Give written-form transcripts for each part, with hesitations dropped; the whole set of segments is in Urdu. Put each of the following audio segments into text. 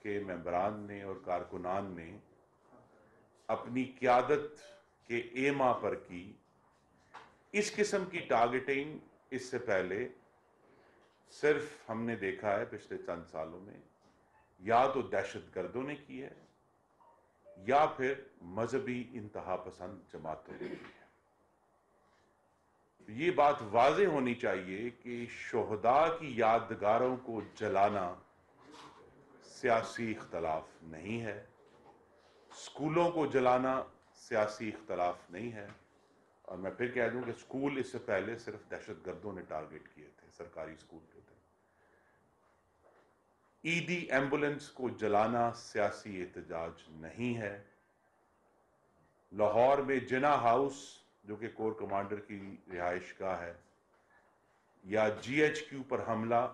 کے ممبران نے اور کارکنان نے اپنی قیادت کے ایما پر کی. اس قسم کی ٹارگٹنگ اس سے پہلے صرف ہم نے دیکھا ہے پچھلے چند سالوں میں یا تو دہشت گردوں نے کی ہے یا پھر مذہبی انتہا پسند جماعتوں نے کی ہے. یہ بات واضح ہونی چاہیے کہ شہداء کی یادگاروں کو جلانا سیاسی اختلاف نہیں ہے، اسکولوں کو جلانا سیاسی اختلاف نہیں ہے. اور میں پھر کہہ دوں کہ اسکول اس سے پہلے صرف دہشت گردوں نے ٹارگٹ کیے تھے، سرکاری اسکول کے تھے. عیدی ایمبولنس کو جلانا سیاسی احتجاج نہیں ہے. لاہور میں جنا ہاؤس جو کہ کور کمانڈر کی رہائش گاہ ہے یا جی ایچ کیو پر حملہ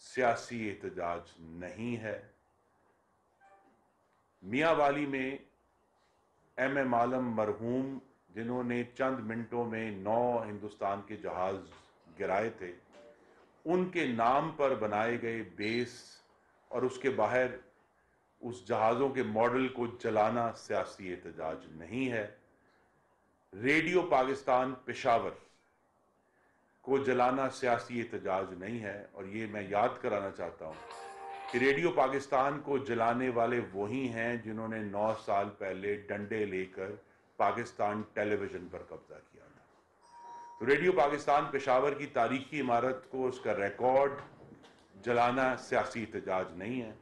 سیاسی احتجاج نہیں ہے. میاں والی میں ایم اے عالم مرحوم جنہوں نے چند منٹوں میں 9 ہندوستان کے جہاز گرائے تھے، ان کے نام پر بنائے گئے بیس اور اس کے باہر اس جہازوں کے ماڈل کو جلانا سیاسی احتجاج نہیں ہے. ریڈیو پاکستان پشاور کو جلانا سیاسی احتجاج نہیں ہے. اور یہ میں یاد کرانا چاہتا ہوں کہ ریڈیو پاکستان کو جلانے والے وہی ہیں جنہوں نے 9 سال پہلے ڈنڈے لے کر پاکستان ٹیلی ویژن پر قبضہ کیا تھا. تو ریڈیو پاکستان پشاور کی تاریخی عمارت کو، اس کا ریکارڈ جلانا سیاسی احتجاج نہیں ہے.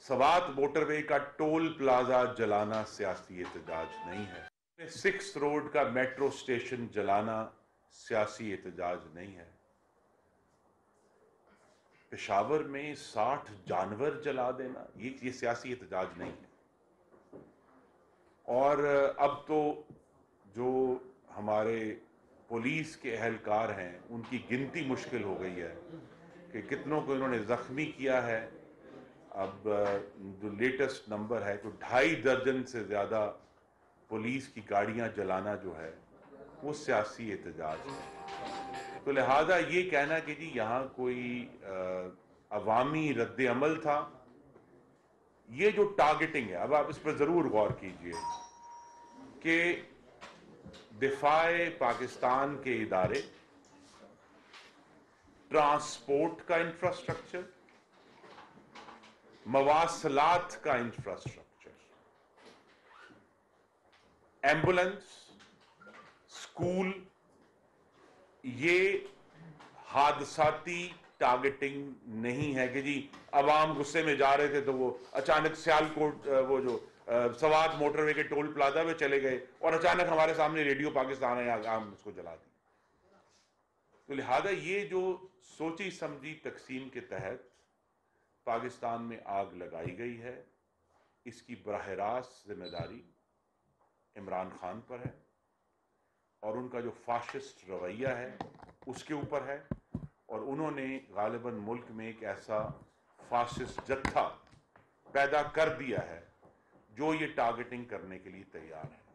سوات موٹر وے کا ٹول پلازا جلانا سیاسی احتجاج نہیں ہے. 6 روڈ کا میٹرو اسٹیشن جلانا سیاسی احتجاج نہیں ہے. پشاور میں 60 جانور جلا دینا یہ سیاسی احتجاج نہیں ہے. اور اب تو جو ہمارے پولیس کے اہلکار ہیں ان کی گنتی مشکل ہو گئی ہے کہ کتنوں کو انہوں نے زخمی کیا ہے. اب جو لیٹسٹ نمبر ہے تو 2.5 درجن سے زیادہ پولیس کی گاڑیاں جلانا جو ہے وہ سیاسی احتجاج ہے. تو لہذا یہ کہنا کہ جی یہاں کوئی عوامی رد عمل تھا، یہ جو ٹارگٹنگ ہے، اب آپ اس پر ضرور غور کیجئے کہ دفاع پاکستان کے ادارے، ٹرانسپورٹ کا انفراسٹرکچر، مواصلات کا انفراسٹرکچر، ایمبولنس، اسکول، یہ حادثاتی ٹارگٹنگ نہیں ہے کہ جی عوام غصے میں جا رہے تھے تو وہ اچانک سیالکوٹ وہ جو سوات موٹر وے کے ٹول پلازا پہ چلے گئے اور اچانک ہمارے سامنے ریڈیو پاکستان ہے، ہم اس کو جلا دیں. تو لہذا یہ جو سوچی سمجھی تقسیم کے تحت پاکستان میں آگ لگائی گئی ہے، اس کی براہ راست ذمہ داری عمران خان پر ہے اور ان کا جو فاشسٹ رویہ ہے اس کے اوپر ہے. اور انہوں نے غالباً ملک میں ایک ایسا فاشسٹ جتھا پیدا کر دیا ہے جو یہ ٹارگٹنگ کرنے کے لیے تیار ہے.